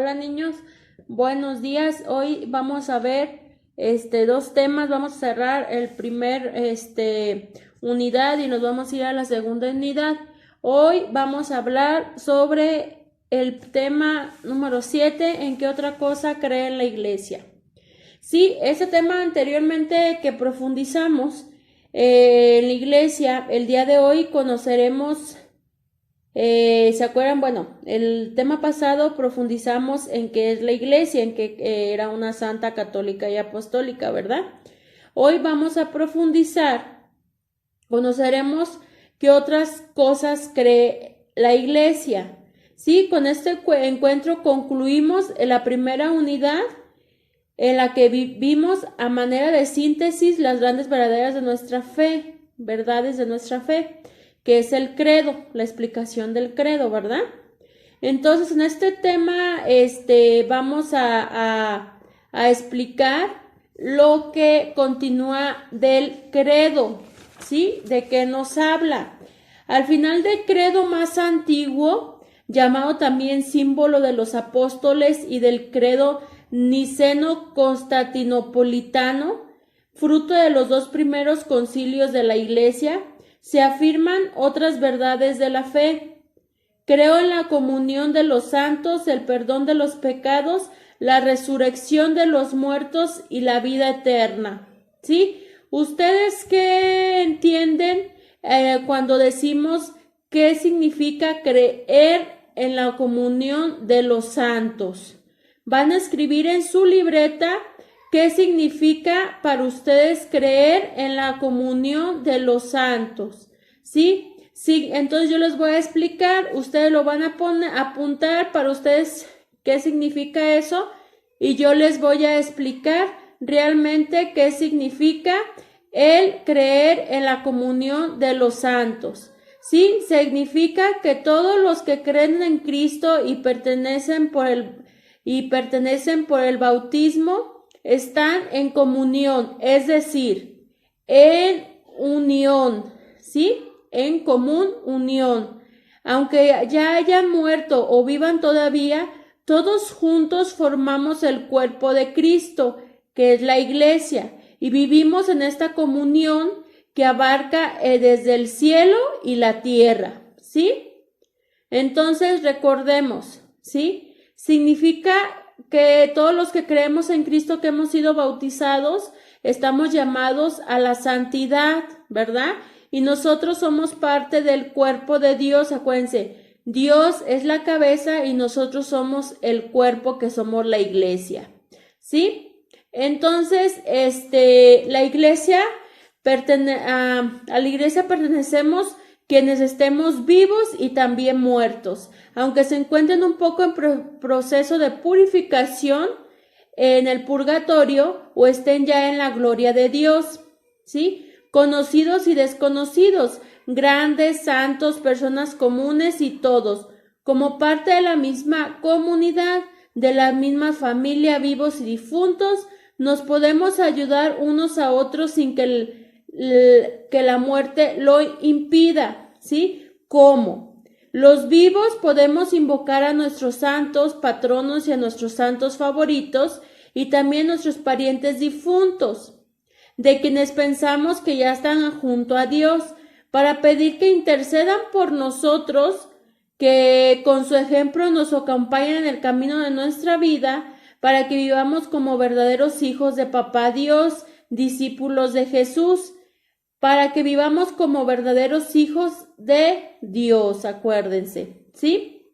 Hola niños, buenos días. Hoy vamos a ver dos temas. Vamos a cerrar el primer unidad y nos vamos a ir a la segunda unidad. Hoy vamos a hablar sobre el tema número 7, ¿en qué otra cosa cree la iglesia? Sí, ese tema anteriormente que profundizamos en la iglesia, el día de hoy conoceremos. ¿Se acuerdan? Bueno, el tema pasado profundizamos en qué es la iglesia, en que era una santa católica y apostólica, ¿verdad? Hoy vamos a profundizar, conoceremos qué otras cosas cree la iglesia. Sí, con este encuentro concluimos la primera unidad en la que vimos a manera de síntesis las grandes verdades de nuestra fe, verdades de nuestra fe, que es el credo, la explicación del credo, ¿verdad? Entonces, en este tema, vamos a explicar lo que continúa del credo, ¿sí? ¿De qué nos habla? Al final del credo más antiguo, llamado también símbolo de los apóstoles y del credo niceno-constantinopolitano, fruto de los dos primeros concilios de la Iglesia, se afirman otras verdades de la fe. Creo en la comunión de los santos, el perdón de los pecados, la resurrección de los muertos y la vida eterna. ¿Sí? ¿Ustedes qué entienden cuando decimos qué significa creer en la comunión de los santos? Van a escribir en su libreta qué significa para ustedes creer en la comunión de los santos. ¿Sí? Sí, entonces yo les voy a explicar, ustedes lo van a apuntar para ustedes qué significa eso y yo les voy a explicar realmente qué significa el creer en la comunión de los santos. Sí, significa que todos los que creen en Cristo y pertenecen por el bautismo están en comunión, es decir, en unión, ¿sí? En común unión. Aunque ya hayan muerto o vivan todavía, todos juntos formamos el cuerpo de Cristo, que es la iglesia, y vivimos en esta comunión que abarca desde el cielo y la tierra, ¿sí? Entonces recordemos, ¿sí? Significa que todos los que creemos en Cristo, que hemos sido bautizados, estamos llamados a la santidad, ¿verdad? Y nosotros somos parte del cuerpo de Dios. Acuérdense, Dios es la cabeza y nosotros somos el cuerpo, que somos la iglesia, ¿sí? Entonces, la iglesia, a la iglesia pertenecemos quienes estemos vivos y también muertos, aunque se encuentren un poco en proceso de purificación en el purgatorio o estén ya en la gloria de Dios, ¿sí? Conocidos y desconocidos, grandes, santos, personas comunes y todos, como parte de la misma comunidad, de la misma familia, vivos y difuntos, nos podemos ayudar unos a otros sin que la muerte lo impida, ¿sí? ¿Cómo? Los vivos podemos invocar a nuestros santos patronos y a nuestros santos favoritos y también nuestros parientes difuntos, de quienes pensamos que ya están junto a Dios, para pedir que intercedan por nosotros, que con su ejemplo nos acompañen en el camino de nuestra vida, para que vivamos como verdaderos hijos de Papá Dios, discípulos de Jesús, para que vivamos como verdaderos hijos de Dios, acuérdense, ¿sí?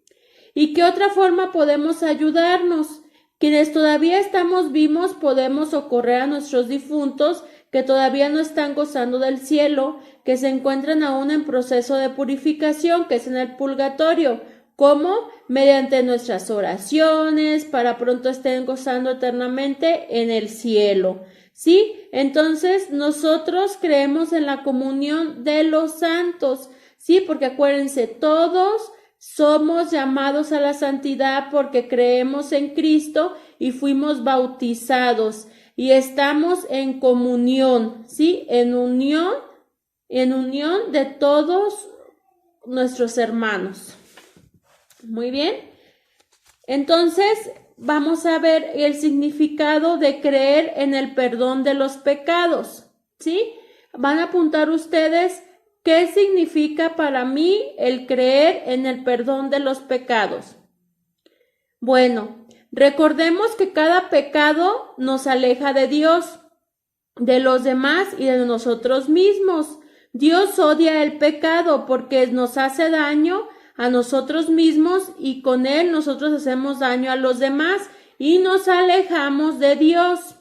¿Y qué otra forma podemos ayudarnos? Quienes todavía estamos vivos podemos socorrer a nuestros difuntos que todavía no están gozando del cielo, que se encuentran aún en proceso de purificación, que es en el purgatorio. ¿Cómo? Mediante nuestras oraciones, para pronto estén gozando eternamente en el cielo. ¿Sí? Entonces nosotros creemos en la comunión de los santos, ¿sí? Porque acuérdense, todos somos llamados a la santidad porque creemos en Cristo y fuimos bautizados y estamos en comunión, ¿sí? En unión de todos nuestros hermanos. Muy bien. Entonces, vamos a ver el significado de creer en el perdón de los pecados, ¿sí? Van a apuntar ustedes qué significa para mí el creer en el perdón de los pecados. Bueno, recordemos que cada pecado nos aleja de Dios, de los demás y de nosotros mismos. Dios odia el pecado porque nos hace daño a nosotros mismos y con él nosotros hacemos daño a los demás y nos alejamos de Dios.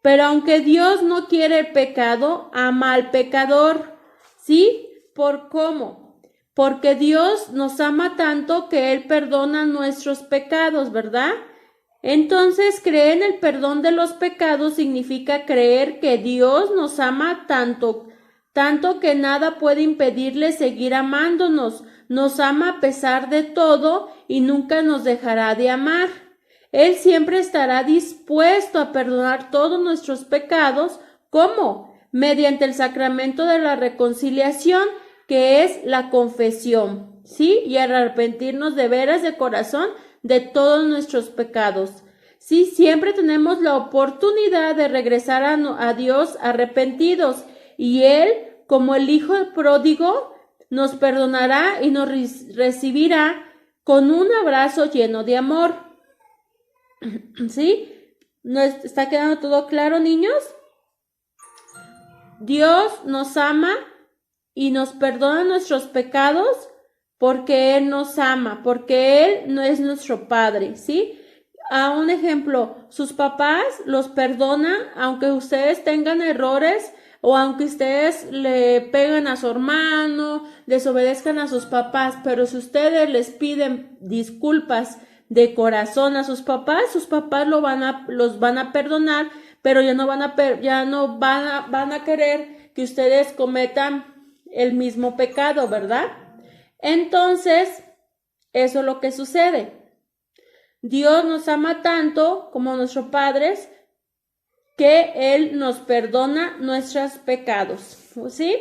Pero aunque Dios no quiere el pecado, ama al pecador. ¿Sí? ¿Por cómo? Porque Dios nos ama tanto que Él perdona nuestros pecados, ¿verdad? Entonces, creer en el perdón de los pecados significa creer que Dios nos ama tanto que nada puede impedirle seguir amándonos. Nos ama a pesar de todo y nunca nos dejará de amar. Él siempre estará dispuesto a perdonar todos nuestros pecados. ¿Cómo? Mediante el sacramento de la reconciliación, que es la confesión, ¿sí? Y arrepentirnos de veras de corazón de todos nuestros pecados. Sí, siempre tenemos la oportunidad de regresar a Dios arrepentidos y Él, como el Hijo pródigo, nos perdonará y nos recibirá con un abrazo lleno de amor. ¿Sí? ¿No está quedando todo claro, niños? Dios nos ama y nos perdona nuestros pecados porque Él nos ama, porque Él no es nuestro Padre, ¿sí? A un ejemplo, sus papás los perdonan aunque ustedes tengan errores o aunque ustedes le peguen a su hermano, desobedezcan a sus papás, pero si ustedes les piden disculpas de corazón a sus papás los van a perdonar, pero ya no van a querer que ustedes cometan el mismo pecado, ¿verdad? Entonces, eso es lo que sucede. Dios nos ama tanto como nuestros padres que Él nos perdona nuestros pecados, ¿sí?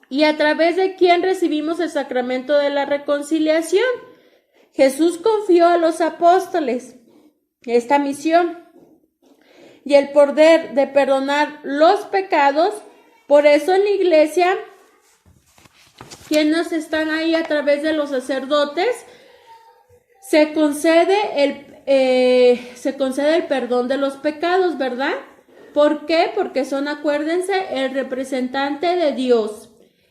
¿Y a través de quién recibimos el sacramento de la reconciliación? Jesús confió a los apóstoles esta misión y el poder de perdonar los pecados. Por eso en la iglesia, quienes están ahí a través de los sacerdotes, se concede el perdón de los pecados, ¿verdad? ¿Por qué? Porque son, acuérdense, el representante de Dios.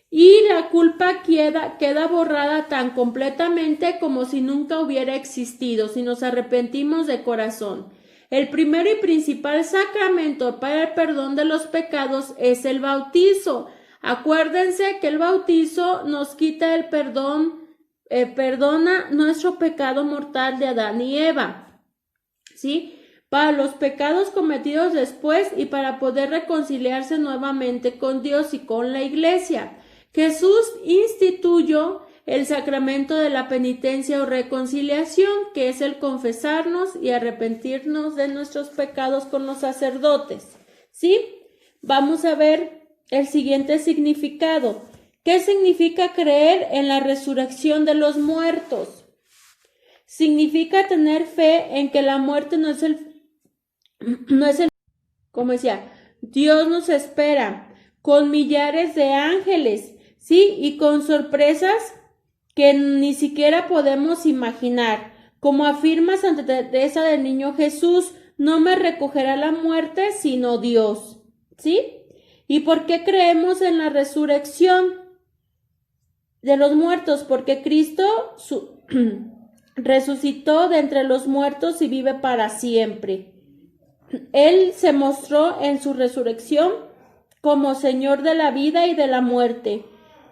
Y la culpa queda borrada tan completamente como si nunca hubiera existido, si nos arrepentimos de corazón. El primero y principal sacramento para el perdón de los pecados es el bautizo. Acuérdense que el bautizo nos quita el perdón, perdona nuestro pecado mortal de Adán y Eva, ¿sí? Para los pecados cometidos después y para poder reconciliarse nuevamente con Dios y con la iglesia. Jesús instituyó el sacramento de la penitencia o reconciliación, que es el confesarnos y arrepentirnos de nuestros pecados con los sacerdotes, ¿sí? Vamos a ver el siguiente significado. ¿Qué significa creer en la resurrección de los muertos? Significa tener fe en que la muerte no es como decía, Dios nos espera con millares de ángeles, ¿sí? Y con sorpresas que ni siquiera podemos imaginar. Como afirma Santa Teresa del Niño Jesús, no me recogerá la muerte sino Dios, ¿sí? ¿Y por qué creemos en la resurrección de los muertos? Porque Cristo resucitó de entre los muertos y vive para siempre. Él se mostró en su resurrección como Señor de la vida y de la muerte.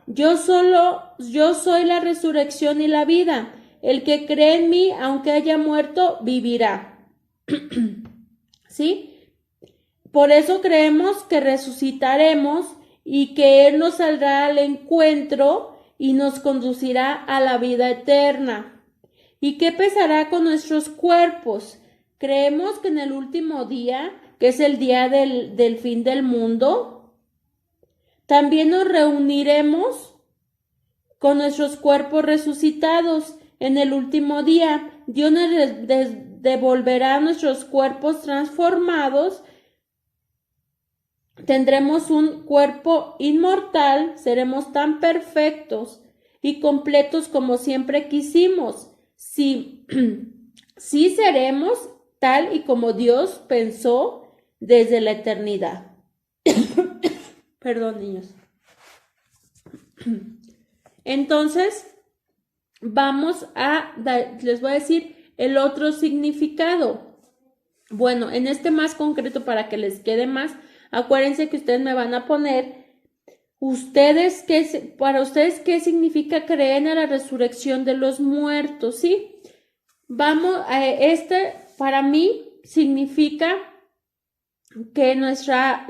Yo soy la resurrección y la vida. El que cree en mí, aunque haya muerto, vivirá. ¿Sí? Por eso creemos que resucitaremos y que Él nos saldrá al encuentro y nos conducirá a la vida eterna. ¿Y qué pasará con nuestros cuerpos? Creemos que en el último día, que es el día del fin del mundo, también nos reuniremos con nuestros cuerpos resucitados en el último día, Dios nos devolverá nuestros cuerpos transformados. Tendremos un cuerpo inmortal, seremos tan perfectos y completos como siempre quisimos. Sí, sí seremos tal y como Dios pensó desde la eternidad. Perdón, niños. Entonces, les voy a decir el otro significado. Bueno, en este más concreto para que les quede más, acuérdense que ustedes me van a poner, para ustedes, ¿qué significa creer en la resurrección de los muertos? ¿Sí? Para mí significa que nuestra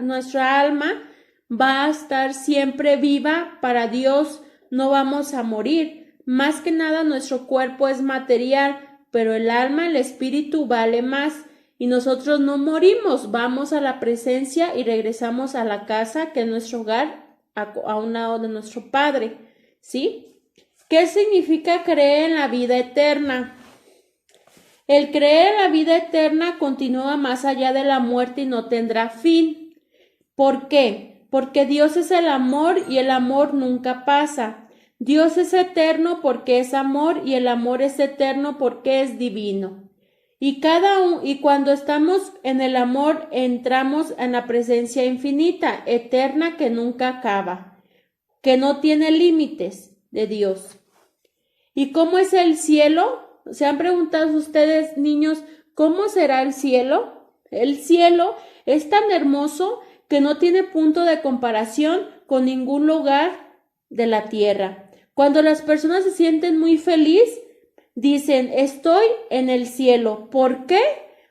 alma va a estar siempre viva para Dios, no vamos a morir. Más que nada nuestro cuerpo es material, pero el alma, el espíritu vale más. Y nosotros no morimos, vamos a la presencia y regresamos a la casa, que es nuestro hogar, a un lado de nuestro Padre, ¿sí? ¿Qué significa creer en la vida eterna? El creer en la vida eterna continúa más allá de la muerte y no tendrá fin. ¿Por qué? Porque Dios es el amor y el amor nunca pasa. Dios es eterno porque es amor y el amor es eterno porque es divino. Y cuando estamos en el amor, entramos en la presencia infinita, eterna, que nunca acaba, que no tiene límites, de Dios. ¿Y cómo es el cielo? ¿Se han preguntado ustedes, niños, cómo será el cielo? El cielo es tan hermoso que no tiene punto de comparación con ningún lugar de la tierra. Cuando las personas se sienten muy felices, dicen, estoy en el cielo. ¿Por qué?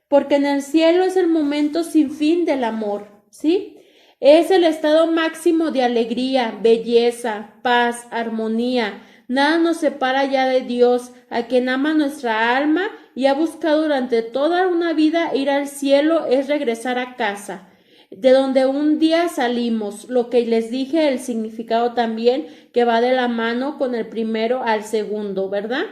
Porque en el cielo es el momento sin fin del amor, ¿sí? Es el estado máximo de alegría, belleza, paz, armonía. Nada nos separa ya de Dios, a quien ama nuestra alma y ha buscado durante toda una vida ir al cielo, es regresar a casa, de donde un día salimos. Lo que les dije, el significado también, que va de la mano con el primero al segundo, ¿verdad?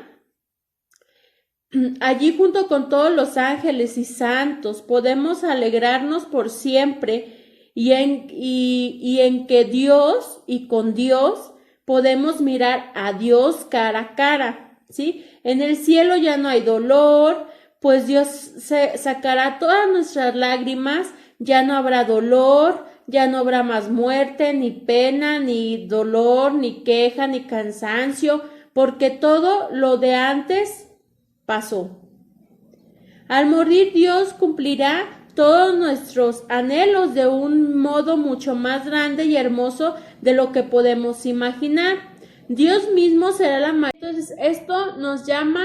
Allí, junto con todos los ángeles y santos, podemos alegrarnos por siempre y en que Dios y con Dios podemos mirar a Dios cara a cara, ¿sí? En el cielo ya no hay dolor, pues Dios sacará todas nuestras lágrimas, ya no habrá dolor, ya no habrá más muerte, ni pena, ni dolor, ni queja, ni cansancio, porque todo lo de antes pasó. Al morir, Dios cumplirá todos nuestros anhelos de un modo mucho más grande y hermoso de lo que podemos imaginar. Dios mismo será la mayor. Entonces, esto nos llama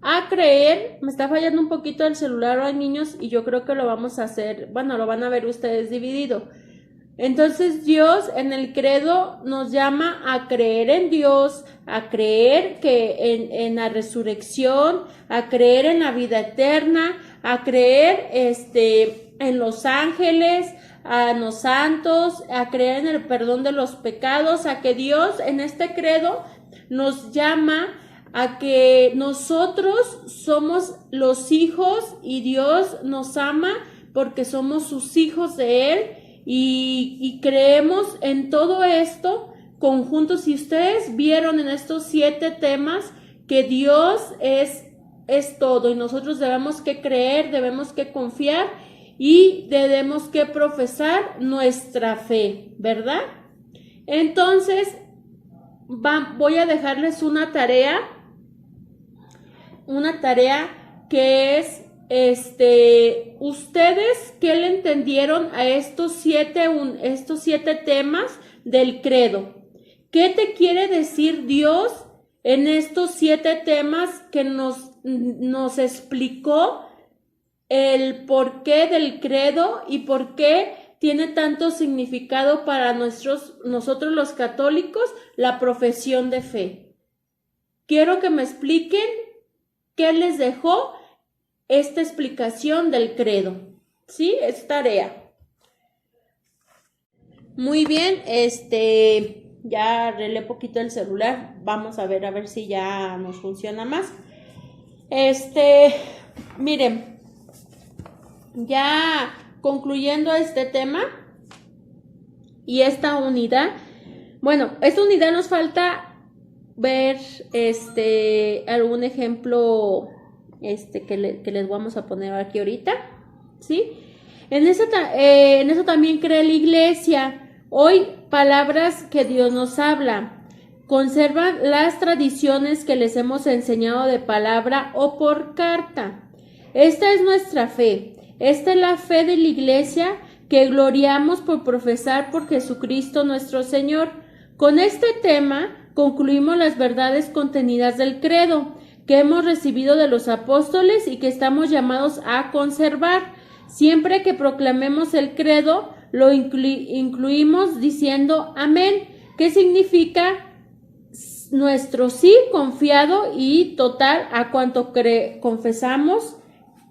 a creer. Me está fallando un poquito el celular hoy, niños, y yo creo que lo vamos a hacer, bueno, lo van a ver ustedes dividido. Entonces Dios en el credo nos llama a creer en Dios, a creer que en la resurrección, a creer en la vida eterna, a creer en los ángeles, a los santos, a creer en el perdón de los pecados, a que Dios en este credo nos llama a que nosotros somos los hijos y Dios nos ama porque somos sus hijos de Él. Y creemos en todo esto conjunto. Si ustedes vieron en estos 7 temas que Dios es todo y nosotros debemos que creer, debemos que confiar y debemos que profesar nuestra fe, ¿verdad? Entonces voy a dejarles una tarea que es ustedes, ¿qué le entendieron a estos 7 temas del credo? ¿Qué te quiere decir Dios en estos 7 temas que nos explicó el porqué del credo y por qué tiene tanto significado para nosotros los católicos la profesión de fe? Quiero que me expliquen qué les dejó esta explicación del credo, ¿sí? Es tarea. Muy bien, ya arreglé poquito el celular, vamos a ver si ya nos funciona más. Miren, ya concluyendo este tema y esta unidad, bueno, esta unidad nos falta ver algún ejemplo que les vamos a poner aquí ahorita, ¿sí? En eso también cree la iglesia. Hoy, palabras que Dios nos habla. Conservan las tradiciones que les hemos enseñado de palabra o por carta. Esta es nuestra fe. Esta es la fe de la iglesia que gloriamos por profesar por Jesucristo nuestro Señor. Con este tema concluimos las verdades contenidas del credo que hemos recibido de los apóstoles y que estamos llamados a conservar. Siempre que proclamemos el credo, lo incluimos diciendo amén, que significa nuestro sí confiado y total a cuanto confesamos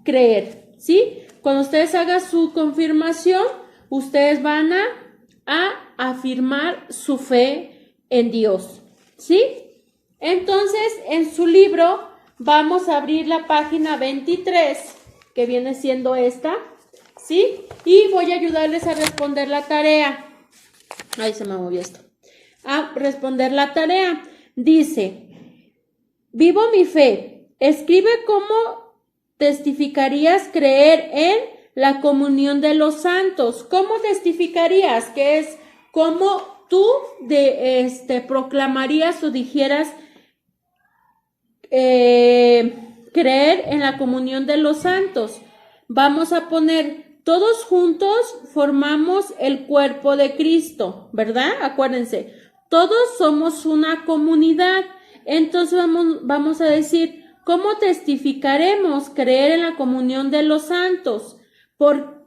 creer, ¿sí? Cuando ustedes hagan su confirmación, ustedes van a afirmar su fe en Dios, ¿sí? Entonces, en su libro vamos a abrir la página 23, que viene siendo esta, ¿sí? Y voy a ayudarles a responder la tarea. Ay, se me movió esto. A responder la tarea. Dice, vivo mi fe. Escribe cómo testificarías creer en la comunión de los santos. ¿Cómo testificarías? Que es cómo tú proclamarías o dijeras creer en la comunión de los santos. Vamos a poner todos juntos formamos el cuerpo de Cristo, ¿verdad? Acuérdense, todos somos una comunidad. Entonces vamos a decir, ¿cómo testificaremos creer en la comunión de los santos?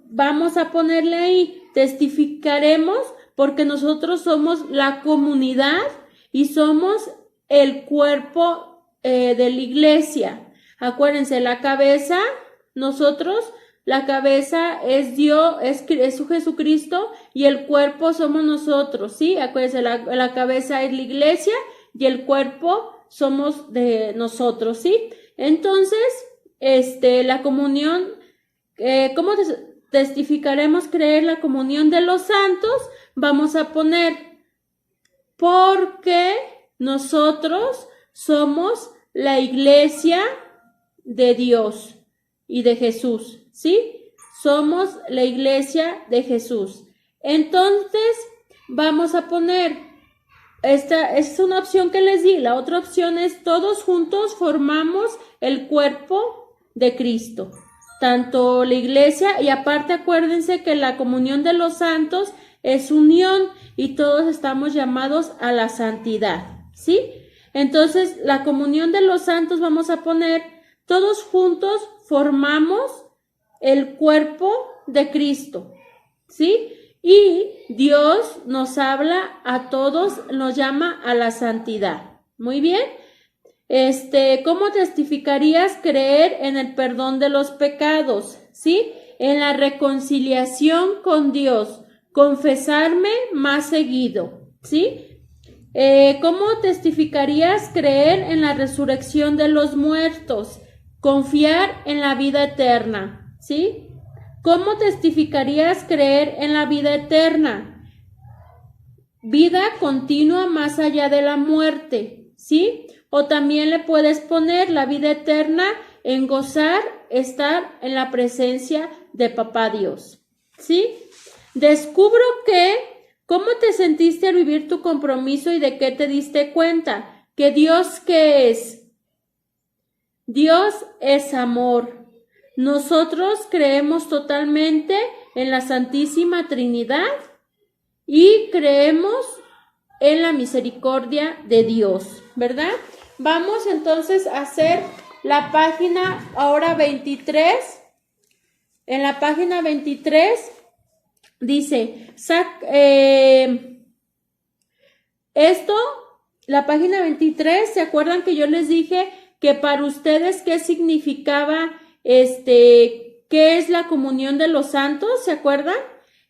Vamos a ponerle ahí, testificaremos porque nosotros somos la comunidad y somos el cuerpo de la iglesia. Acuérdense, la cabeza, la cabeza es Dios, es Jesucristo y el cuerpo somos nosotros, ¿sí? Acuérdense, la cabeza es la iglesia y el cuerpo somos de nosotros, ¿sí? Entonces, la comunión, ¿cómo testificaremos creer la comunión de los santos? Vamos a poner, porque nosotros somos la iglesia de Dios y de Jesús, ¿sí? Somos la iglesia de Jesús. Entonces, vamos a poner, esta es una opción que les di, la otra opción es todos juntos formamos el cuerpo de Cristo. Tanto la iglesia, y aparte acuérdense que la comunión de los santos es unión y todos estamos llamados a la santidad, ¿sí? Entonces, la comunión de los santos vamos a poner, todos juntos formamos el cuerpo de Cristo, ¿sí? Y Dios nos habla a todos, nos llama a la santidad. Muy bien. ¿Cómo testificarías creer en el perdón de los pecados? ¿Sí? En la reconciliación con Dios, confesarme más seguido, ¿sí? ¿Cómo testificarías creer en la resurrección de los muertos? Confiar en la vida eterna, ¿sí? ¿Cómo testificarías creer en la vida eterna? Vida continua más allá de la muerte, ¿sí? O también le puedes poner la vida eterna en gozar, estar en la presencia de Papá Dios, ¿sí? Descubro ¿cómo te sentiste al vivir tu compromiso y de qué te diste cuenta? Que Dios, ¿qué es? Dios es amor. Nosotros creemos totalmente en la Santísima Trinidad y creemos en la misericordia de Dios, ¿verdad? Vamos entonces a hacer la página ahora 23. En la página 23 dice, la página 23, ¿se acuerdan que yo les dije que para ustedes qué significaba, qué es la comunión de los santos? ¿Se acuerdan?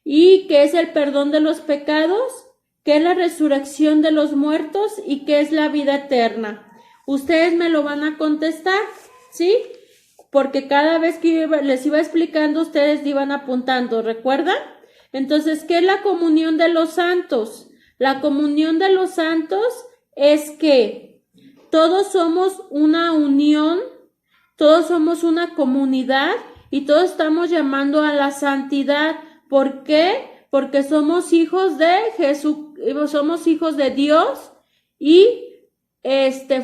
Y qué es el perdón de los pecados, qué es la resurrección de los muertos y qué es la vida eterna. Ustedes me lo van a contestar. ¿sí? Porque cada vez que les iba explicando, ustedes iban apuntando, ¿recuerdan? Entonces, ¿qué es la comunión de los santos? La comunión de los santos es que todos somos una unión, todos somos una comunidad y todos estamos llamando a la santidad. ¿Por qué? Porque somos hijos de Jesús, somos hijos de Dios y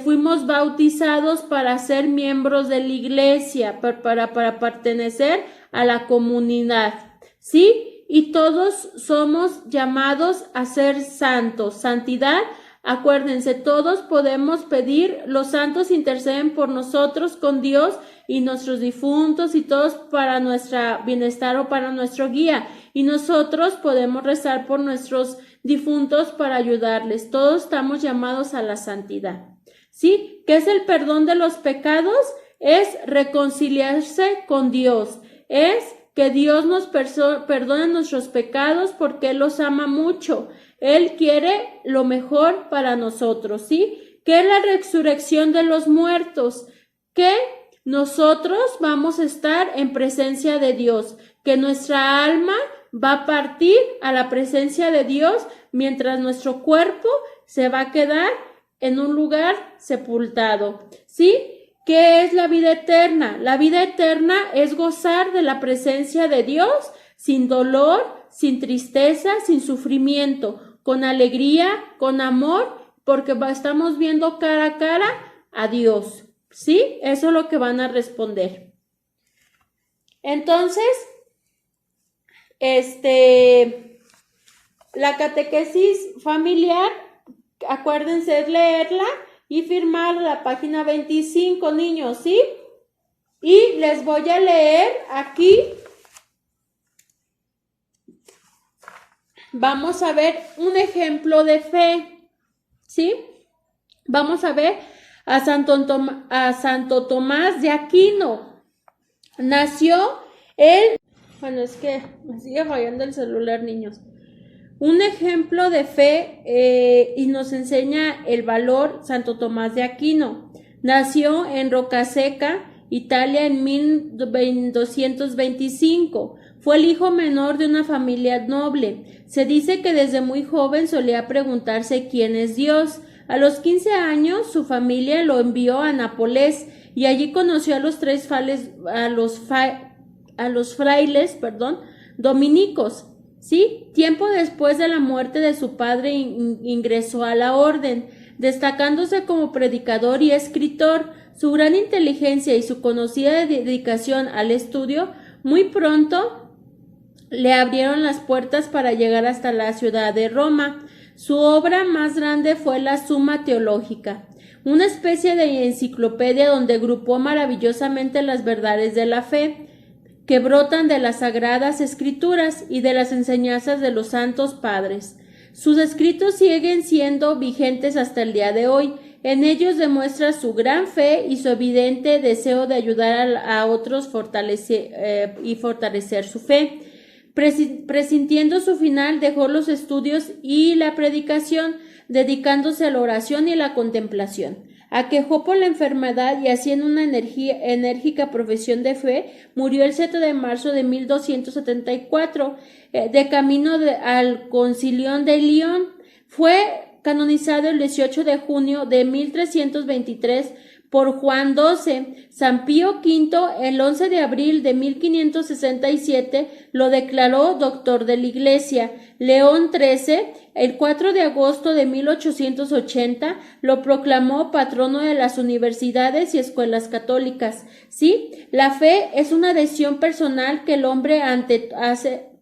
fuimos bautizados para ser miembros de la iglesia, para pertenecer a la comunidad, ¿sí? Y todos somos llamados a ser santos. Santidad, acuérdense, todos podemos pedir, los santos interceden por nosotros con Dios y nuestros difuntos y todos para nuestro bienestar o para nuestro guía. Y nosotros podemos rezar por nuestros difuntos para ayudarles. Todos estamos llamados a la santidad. ¿Sí? ¿Qué es el perdón de los pecados? Es reconciliarse con Dios. Es que Dios nos perdone nuestros pecados porque Él los ama mucho. Él quiere lo mejor para nosotros, ¿sí? ¿Qué es la resurrección de los muertos? Que nosotros vamos a estar en presencia de Dios, que nuestra alma va a partir a la presencia de Dios mientras nuestro cuerpo se va a quedar en un lugar sepultado, ¿sí? ¿Qué es la vida eterna? La vida eterna es gozar de la presencia de Dios sin dolor, sin tristeza, sin sufrimiento, con alegría, con amor, porque estamos viendo cara a cara a Dios, ¿sí? Eso es lo que van a responder. Entonces, la catequesis familiar, acuérdense de leerla y firmar la página 25, niños, ¿sí? Y les voy a leer aquí. Vamos a ver un ejemplo de fe, ¿sí? Vamos a ver a Santo Tomás de Aquino. Nació él. Bueno, es que me sigue fallando el celular, niños. Un ejemplo de fe y nos enseña el valor Santo Tomás de Aquino. Nació en Rocaseca, Italia, en 1225. Fue el hijo menor de una familia noble. Se dice que desde muy joven solía preguntarse quién es Dios. A los 15 años su familia lo envió a Nápoles y allí conoció a los frailes, dominicos. ¿Sí? Tiempo después de la muerte de su padre ingresó a la orden, destacándose como predicador y escritor. Su gran inteligencia y su conocida dedicación al estudio muy pronto le abrieron las puertas para llegar hasta la ciudad de Roma. Su obra más grande fue la Suma Teológica, una especie de enciclopedia donde agrupó maravillosamente las verdades de la fe que brotan de las sagradas escrituras y de las enseñanzas de los santos padres. Sus escritos siguen siendo vigentes hasta el día de hoy. En ellos demuestra su gran fe y su evidente deseo de ayudar a otros y fortalecer su fe. Presintiendo su final, dejó los estudios y la predicación, dedicándose a la oración y a la contemplación. Aquejó por la enfermedad y haciendo una enérgica profesión de fe, murió el 7 de marzo de 1274, de camino al Concilión de Lyon. Fue canonizado el 18 de junio de 1323 por Juan XII. San Pío V, el 11 de abril de 1567, lo declaró doctor de la Iglesia. León XIII, el 4 de agosto de 1880, lo proclamó patrono de las universidades y escuelas católicas. ¿Sí? La fe es una adhesión personal que el hombre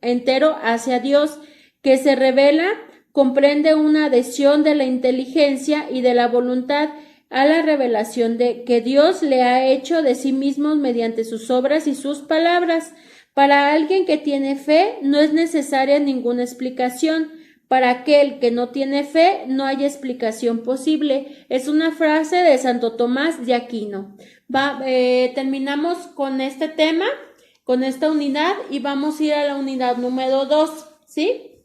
entero hace a Dios, que se revela, comprende una adhesión de la inteligencia y de la voluntad a la revelación de que Dios le ha hecho de sí mismo mediante sus obras y sus palabras. Para alguien que tiene fe no es necesaria ninguna explicación. Para aquel que no tiene fe no hay explicación posible. Es una frase de Santo Tomás de Aquino. Terminamos con este tema, con esta unidad y vamos a ir a la unidad número 2, ¿sí?